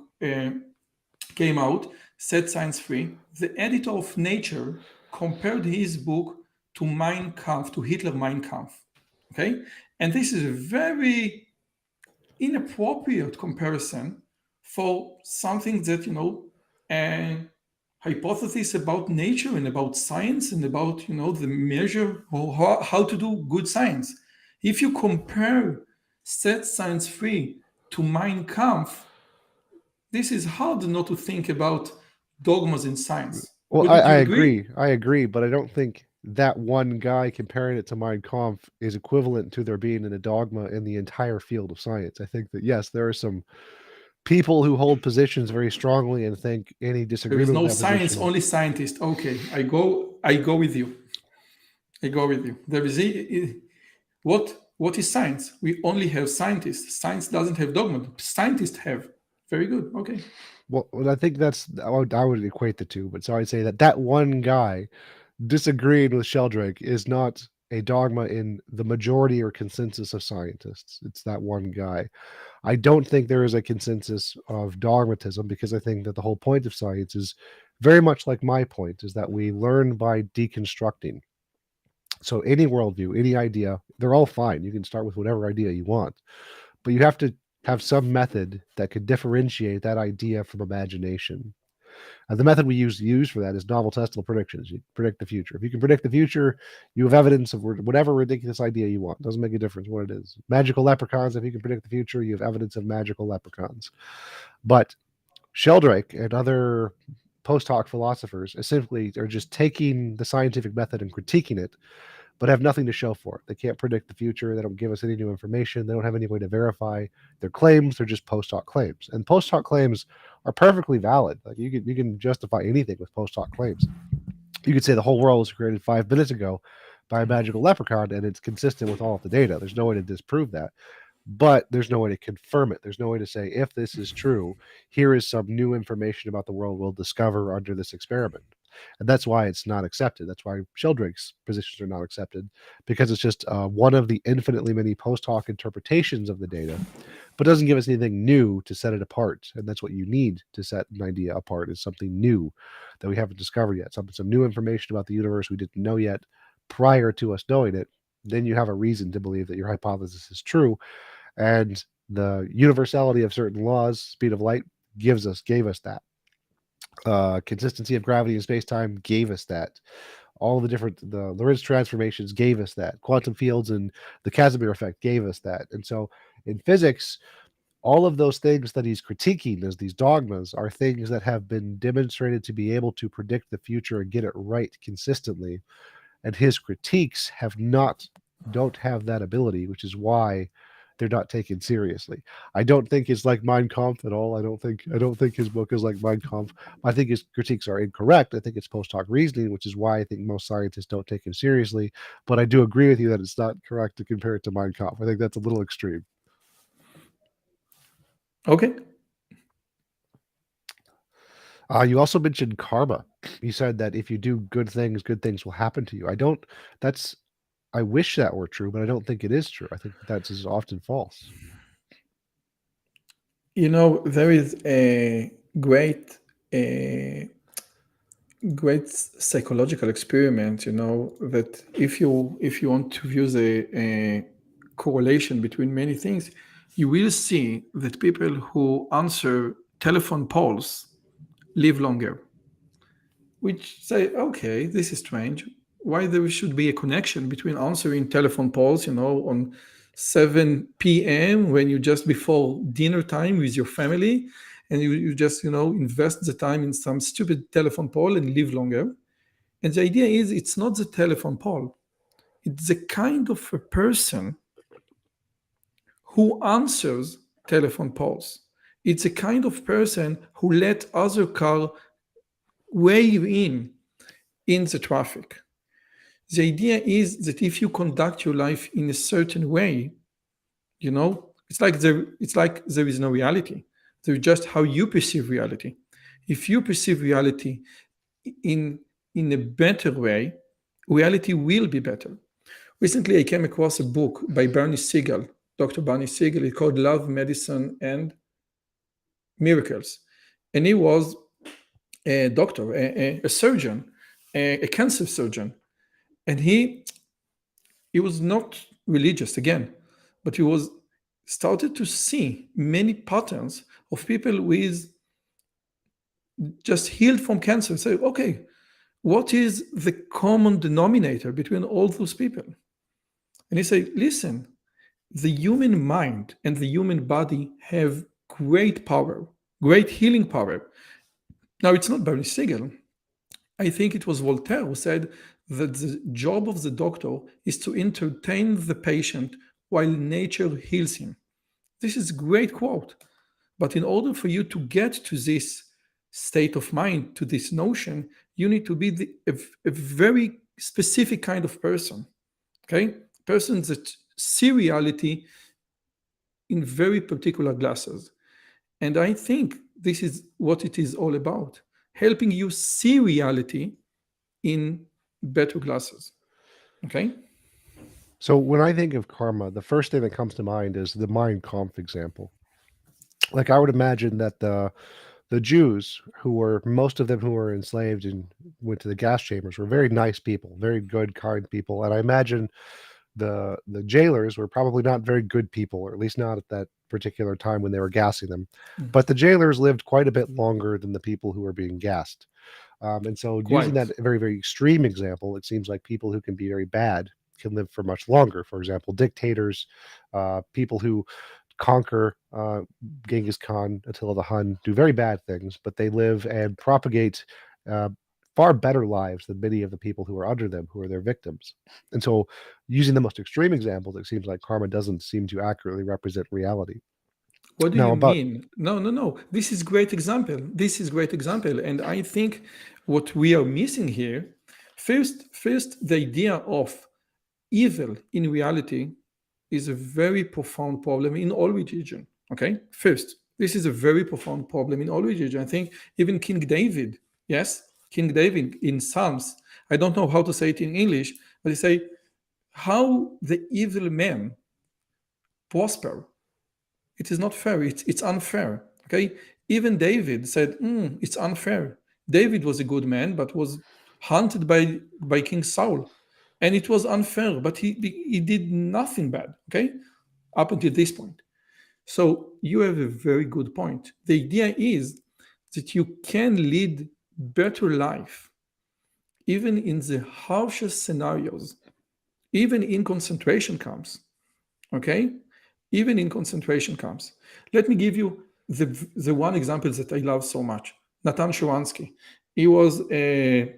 came out, Set Science Free. The editor of Nature compared his book to Mein Kampf, to Hitler Mein Kampf. Okay? And this is a very inappropriate comparison for something that, a hypothesis about nature and about science and about, the measure or how to do good science. If you compare Set Science Free to Mein Kampf, this is hard not to think about dogmas in science. Well, Wouldn't I you agree? agree. I agree, but I don't think that one guy comparing it to Mein Kampf is equivalent to there being a dogma in the entire field of science. I think that, yes, there are some people who hold positions very strongly and think any There is disagreement no with that science, position. only scientists. Okay, I go with you. I go with you. There is what is science? We only have scientists. Science doesn't have dogma. Scientists have. Very good. Okay. Well, I think I would equate the two, but so I'd say that that one guy disagreeing with Sheldrake is not a dogma in the majority or consensus of scientists. It's that one guy. I don't think there is a consensus of dogmatism, because I think that the whole point of science is very much like my point, is that we learn by deconstructing. So any worldview, any idea, they're all fine. You can start with whatever idea you want, but you have to have some method that could differentiate that idea from imagination. The method we use for that is novel testable predictions. You predict the future. If you can predict the future, you have evidence of whatever ridiculous idea you want. Doesn't make a difference what it is. Magical leprechauns. If you can predict the future, you have evidence of magical leprechauns. But Sheldrake and other post hoc philosophers essentially are just taking the scientific method and critiquing it, but have nothing to show for it. They can't predict the future. They don't give us any new information. They don't have any way to verify their claims. They're just post hoc claims, and post hoc claims are perfectly valid. Like you can justify anything with post hoc claims. You could say the whole world was created 5 minutes ago by a magical leprechaun, and it's consistent with all of the data. There's no way to disprove that, but there's no way to confirm it. There's no way to say, if this is true, here is some new information about the world we'll discover under this experiment. And that's why it's not accepted. That's why Sheldrake's positions are not accepted, because it's just one of the infinitely many post hoc interpretations of the data, but doesn't give us anything new to set it apart. And that's what you need to set an idea apart, is something new that we haven't discovered yet, some new information about the universe we didn't know yet prior to us knowing it. Then you have a reason to believe that your hypothesis is true. And the universality of certain laws, speed of light, gave us that. Consistency of gravity in space-time gave us that. All the Lorentz transformations gave us that. Quantum fields and the Casimir effect gave us that. And so in physics, all of those things that he's critiquing as these dogmas are things that have been demonstrated to be able to predict the future and get it right consistently. And his critiques don't have that ability, which is why they're not taken seriously. I don't think it's like Mein Kampf at all. I don't think his book is like Mein Kampf. I think his critiques are incorrect. I think it's post hoc reasoning, which is why I think most scientists don't take him seriously. But I do agree with you that it's not correct to compare it to Mein Kampf. I think that's a little extreme. Okay. You also mentioned karma. You said that if you do good things will happen to you. That's I wish that were true, but I don't think it is true. I think that's is often false. There is a great psychological experiment, that if you want to use a correlation between many things, you will see that people who answer telephone polls live longer, which say, okay, this is strange. Why there should be a connection between answering telephone polls, on 7 p.m. when you just before dinner time with your family, and you just, invest the time in some stupid telephone poll and live longer. And the idea is it's not the telephone poll. It's the kind of a person who answers telephone calls. It's a kind of person who let other car wave in the traffic. The idea is that if you conduct your life in a certain way, it's like there is no reality. There's just how you perceive reality. If you perceive reality in in a better way, reality will be better. Recently, I came across a book by Bernie Siegel, Dr. Bernie Siegel. It's called Love, Medicine, and Miracles. And he was a doctor, a surgeon, a cancer surgeon. And he was not religious again, but he was started to see many patterns of people with just healed from cancer and say, okay, what is the common denominator between all those people? And he said, listen, the human mind and the human body have great power, great healing power. Now, it's not Barry Siegel. I think it was Voltaire who said that the job of the doctor is to entertain the patient while nature heals him. This is a great quote. But in order for you to get to this state of mind, to this notion, you need to be a very specific kind of person. Okay? Person that see reality in very particular glasses. And I think this is what it is all about, helping you see reality in better glasses. Okay? So when I think of karma, the first thing that comes to mind is the Mein Kampf example. Like I would imagine that the Jews, who were most of them who were enslaved and went to the gas chambers, were very nice people, very good, kind people, and I imagine the jailers were probably not very good people, or at least not at that particular time when they were gassing them. But the jailers lived quite a bit longer than the people who were being gassed. And so, using Quite. that very, very extreme example, it seems like people who can be very bad can live for much longer. For example, dictators, people who conquer Genghis Khan, Attila the Hun, do very bad things, but they live and propagate uh, far better lives than many of the people who are under them, who are their victims. And so, using the most extreme examples, it seems like karma doesn't seem to accurately represent reality. What do Now, you about mean? No, no, no. This is great example. This is great example. And I think what we are missing here, first, the idea of evil in reality is a very profound problem in all religion. Okay, first, this is a very profound problem in all religion. I think even King David, yes, King David in Psalms, I don't know how to say it in English, but he say how the evil men prosper. It is not fair. It's unfair. Okay, even David said it's unfair. David was a good man, but was hunted by King Saul, and it was unfair. But he did nothing bad. Okay, up until this point. So you have a very good point. The idea is that you can lead better life even in the harshest scenarios, even in concentration camps. Okay, even in concentration camps. Let me give you the one example that I love so much. Natan Sharansky. He was a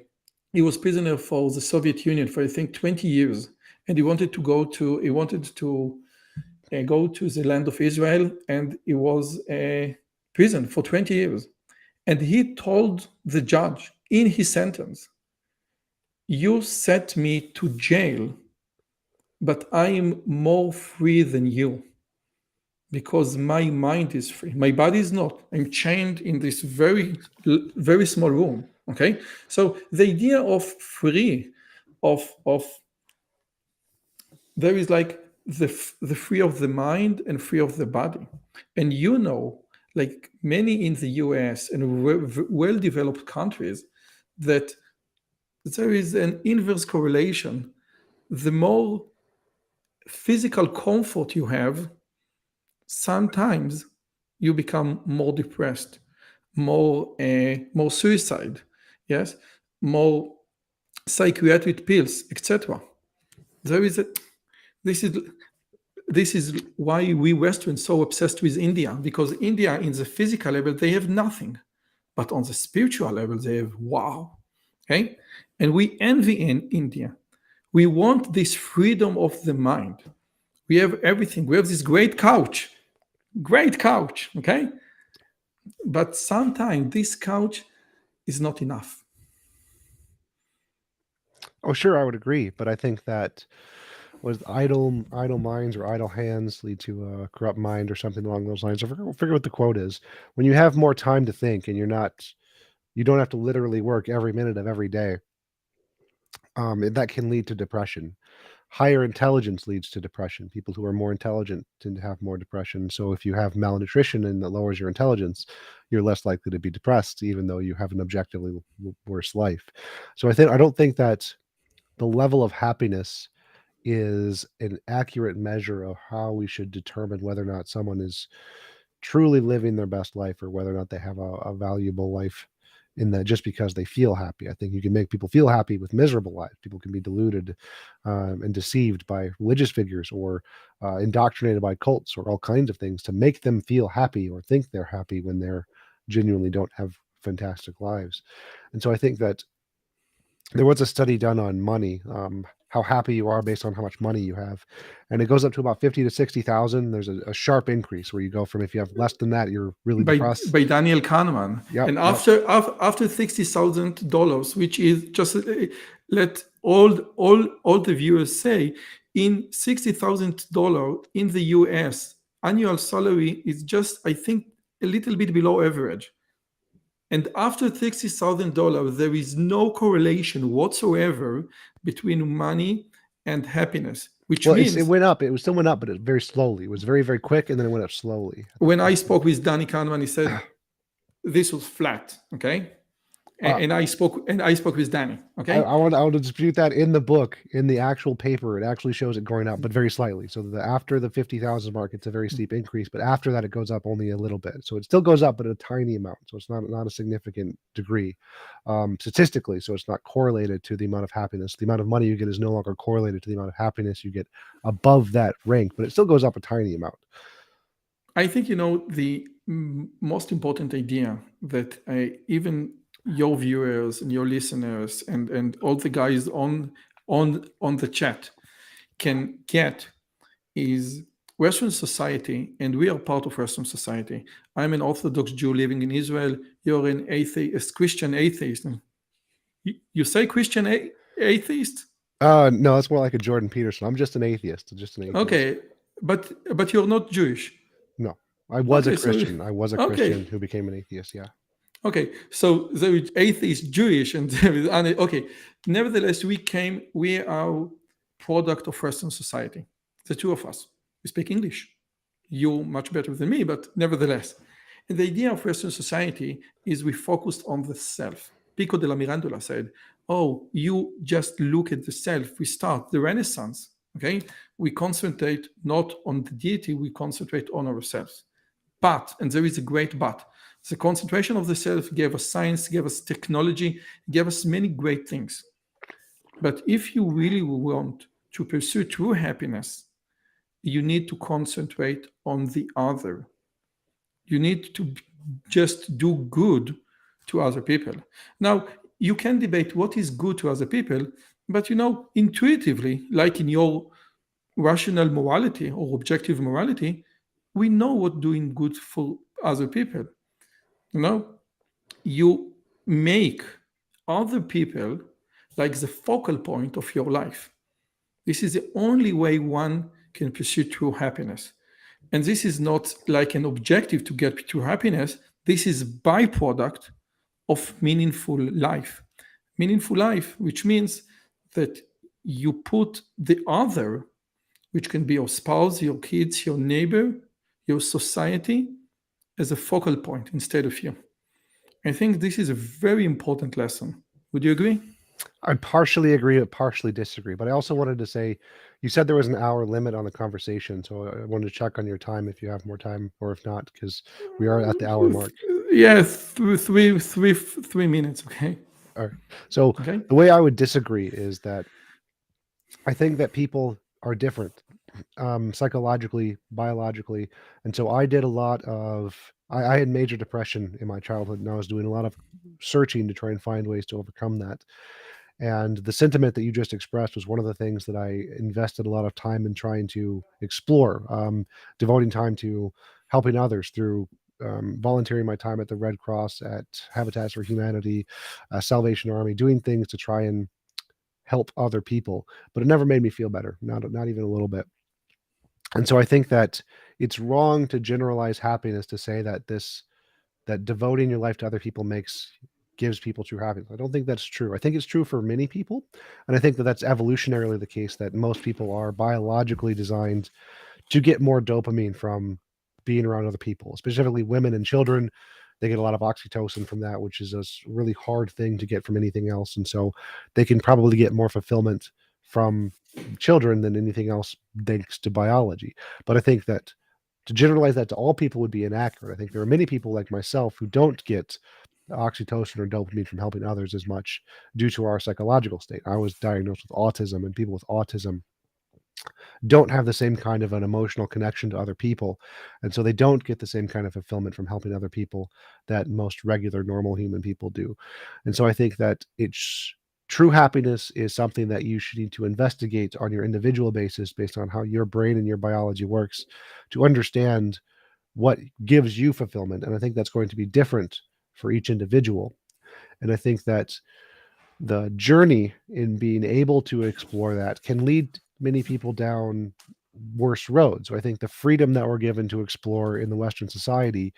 he was prisoner for the Soviet Union for I think 20 years, and he wanted to go to the land of Israel, and he was a prison for 20 years. And he told the judge in his sentence, "You sent me to jail, but I am more free than you because my mind is free. My body is not. I'm chained in this very small room." Okay, so the idea of free, of there is like the free of the mind and free of the body, and like many in the U.S. and well-developed countries, that there is an inverse correlation. The more physical comfort you have, sometimes you become more depressed, more suicide, yes, more psychiatric pills, etc. There is a this is this is why we Westerns so obsessed with India, because India in the physical level they have nothing, but on the spiritual level they have wow. Okay, and we envy in India. We want this freedom of the mind. We have everything. We have this great couch, okay? But sometimes this couch is not enough. Oh, sure, I would agree, but I think that was idle minds or idle hands lead to a corrupt mind or something along those lines. I forget what the quote is. When you have more time to think and you don't have to literally work every minute of every day, that can lead to depression. Higher intelligence leads to depression. People who are more intelligent tend to have more depression. So if you have malnutrition and that lowers your intelligence, you're less likely to be depressed, even though you have an objectively worse life. So I don't think that the level of happiness is an accurate measure of how we should determine whether or not someone is truly living their best life or whether or not they have a valuable life in that just because they feel happy. I think you can make people feel happy with miserable lives. People can be deluded and deceived by religious figures or indoctrinated by cults or all kinds of things to make them feel happy or think they're happy when they're genuinely don't have fantastic lives. And so I think that there was a study done on money, how happy you are based on how much money you have, and it goes up to about 50 to 60,000. There's a sharp increase where you go from if you have less than that, you're really depressed. By Daniel Kahneman. Yep, And yep. after $60,000, which is just let all the viewers say, in $60,000 in the US, annual salary is just, I think, a little bit below average. And after $60,000, there is no correlation whatsoever between money and happiness, which Well, it means went up. It was still went up, but it very slowly. It was very, very quick, and then it went up slowly. when I spoke with Danny Kahneman, he said this was flat, okay? Uh, And I spoke with Danny, okay? I want to dispute that in the book, in the actual paper. It actually shows it going up, but very slightly. So after the 50,000 mark, it's a very steep increase. But after that, it goes up only a little bit. So it still goes up, but a tiny amount. So it's not a significant degree statistically. So it's not correlated to the amount of happiness. The amount of money you get is no longer correlated to the amount of happiness you get above that rank, but it still goes up a tiny amount. I think the most important idea that even your viewers and your listeners and all the guys on the chat can get is Western society, and we are part of Western society. I'm an Orthodox Jew living in Israel. You're an atheist, Christian atheist. You say Christian atheist? No, that's more like a Jordan Peterson. I'm just an atheist. Just an atheist. Okay, but you're not Jewish. No, I was a Okay, so Christian. I was a okay. Christian who became an atheist. Yeah. Okay, so there is atheist, Jewish, and there is okay. Nevertheless, we are product of Western society. The two of us. We speak English. You much better than me, but nevertheless. And the idea of Western society is we focused on the self. Pico della Mirandola said, oh, you just look at the self. We start the Renaissance, okay? We concentrate not on the deity, we concentrate on ourselves. But, and there is a great but, the concentration of the self gave us science, gave us technology, gave us many great things. But if you really want to pursue true happiness, you need to concentrate on the other. You need to just do good to other people. Now, you can debate what is good to other people, but intuitively, like in your rational morality or objective morality, we know what doing good for other people. You make other people like the focal point of your life. This is the only way one can pursue true happiness. And this is not like an objective to get true happiness. This is byproduct of meaningful life. Meaningful life, which means that you put the other, which can be your spouse, your kids, your neighbor, your society, as a focal point instead of you. I think this is a very important lesson. Would you agree? I partially agree, but partially disagree. But I also wanted to say, you said there was an hour limit on the conversation, so I wanted to check on your time if you have more time or if not, because we are at the hour mark. Yeah, 3 minutes. Okay. All right. So Okay. the way I would disagree is that I think that people are different, psychologically, biologically, and so I did a lot of. I had major depression in my childhood, and I was doing a lot of searching to try and find ways to overcome that. And the sentiment that you just expressed was one of the things that I invested a lot of time in trying to explore, devoting time to helping others through volunteering my time at the Red Cross, at Habitats for Humanity, Salvation Army, doing things to try and help other people. But it never made me feel better, not even a little bit. And so I think that it's wrong to generalize happiness to say that that devoting your life to other people gives people true happiness. I don't think that's true. I think it's true for many people, and I think that that's evolutionarily the case, that most people are biologically designed to get more dopamine from being around other people, specifically women and children. They get a lot of oxytocin from that, which is a really hard thing to get from anything else. And so they can probably get more fulfillment from children than anything else, thanks to biology. But I think that to generalize that to all people would be inaccurate. I think there are many people like myself who don't get oxytocin or dopamine from helping others as much due to our psychological state. I was diagnosed with autism, and people with autism don't have the same kind of an emotional connection to other people. And so they don't get the same kind of fulfillment from helping other people that most regular, normal human people do. And so I think that it's true happiness is something that you should need to investigate on your individual basis based on how your brain and your biology works to understand what gives you fulfillment. And I think that's going to be different for each individual. And I think that the journey in being able to explore that can lead many people down worse roads. So I think the freedom that we're given to explore in the Western society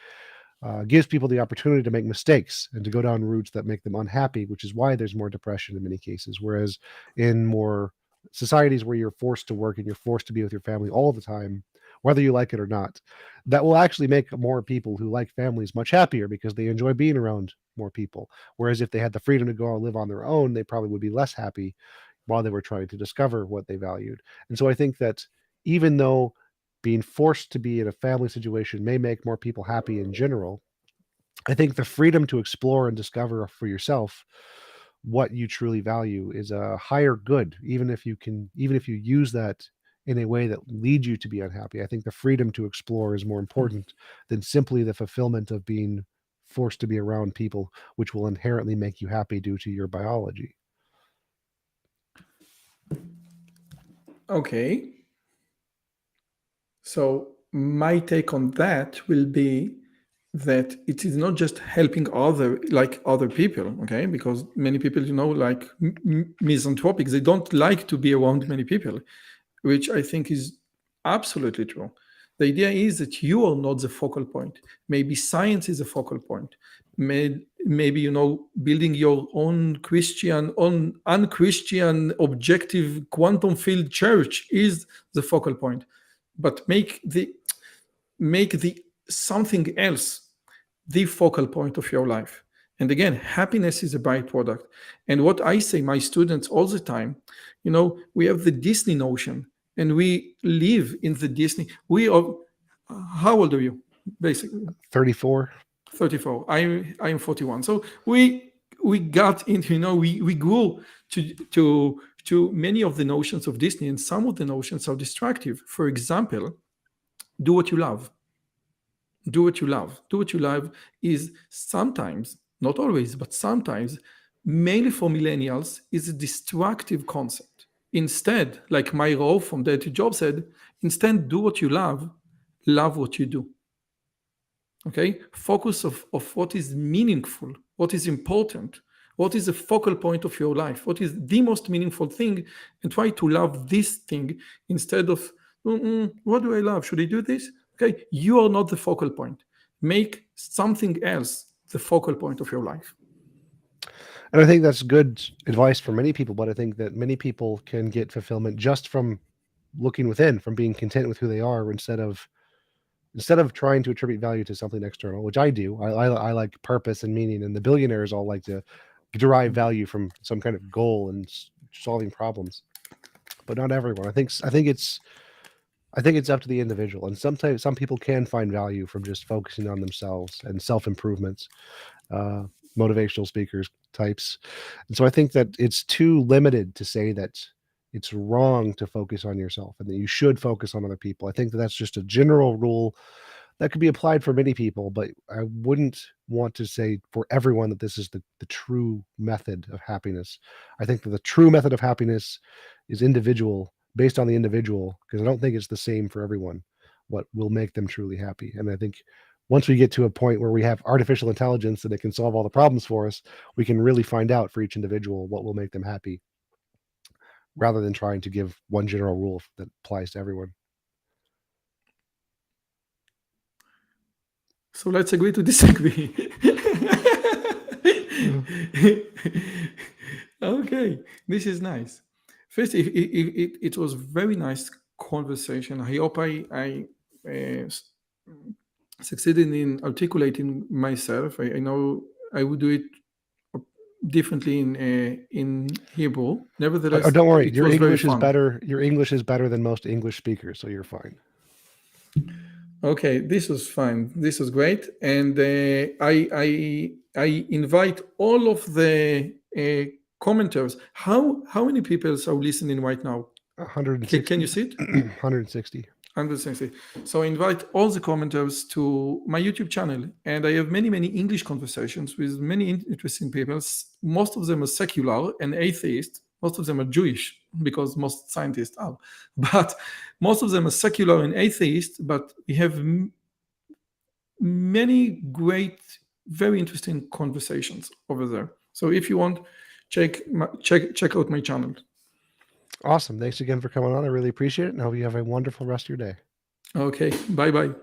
gives people the opportunity to make mistakes and to go down routes that make them unhappy, which is why there's more depression in many cases. Whereas in more societies where you're forced to work and you're forced to be with your family all the time, whether you like it or not, that will actually make more people who like families much happier because they enjoy being around more people. Whereas if they had the freedom to go and live on their own, they probably would be less happy while they were trying to discover what they valued. And so I think that even though being forced to be in a family situation may make more people happy in general, I think the freedom to explore and discover for yourself what you truly value is a higher good, even if you use that in a way that leads you to be unhappy. I think the freedom to explore is more important than simply the fulfillment of being forced to be around people, which will inherently make you happy due to your biology. Okay. So my take on that will be that it is not just helping other people, okay? Because many people, like misanthropics, they don't like to be around many people, which I think is absolutely true. The idea is that you are not the focal point. Maybe science is a focal point. Maybe building your own unchristian objective quantum field church is the focal point. But make the something else the focal point of your life. And again, happiness is a byproduct. And what I say my students all the time, we have the Disney notion, and we live in the Disney. We are. How old are you? Basically, 34. 34. I am 41. So we got into, we grew to many of the notions of Disney, and some of the notions are destructive. For example, do what you love. Do what you love. Do what you love is sometimes, not always, but sometimes, mainly for millennials, is a destructive concept. Instead, like my role from Dare to Job said, instead, do what you love what you do. Okay? Focus of what is meaningful, what is important, what is the focal point of your life, what is the most meaningful thing, and try to love this thing instead of, what do I love? Should I do this? Okay, you are not the focal point. Make something else the focal point of your life. And I think that's good advice for many people, but I think that many people can get fulfillment just from looking within, from being content with who they are instead of trying to attribute value to something external, which I do. I like purpose and meaning, and the billionaires all like to derive value from some kind of goal and solving problems, but not everyone. I think it's up to the individual, and sometimes some people can find value from just focusing on themselves and self improvements, motivational speakers types. And so I think that it's too limited to say that it's wrong to focus on yourself and that you should focus on other people. I think that that's just a general rule that could be applied for many people, but I wouldn't want to say for everyone that this is the true method of happiness. I think that the true method of happiness is individual, based on the individual, because I don't think it's the same for everyone what will make them truly happy. And I think once we get to a point where we have artificial intelligence and it can solve all the problems for us, we can really find out for each individual what will make them happy, rather than trying to give one general rule that applies to everyone. So let's agree to disagree. Okay, this is nice. First, it was very nice conversation. I hope I succeeded in articulating myself. I know I would do it differently in Hebrew. Nevertheless, Don't worry, it your was very English is fun. better. Your English is better than most English speakers, so you're fine. Okay, this was fine. This was great, and I invite all of the commenters. How many people are listening right now? 160. Can you see it? 160. 160. So I invite all the commenters to my YouTube channel, and I have many English conversations with many interesting people. Most of them are secular and atheist. Most of them are Jewish, because most scientists are. But most of them are secular and atheist. But we have many great, very interesting conversations over there. So if you want, check out my channel. Awesome. Thanks again for coming on. I really appreciate it, and I hope you have a wonderful rest of your day. Okay, bye.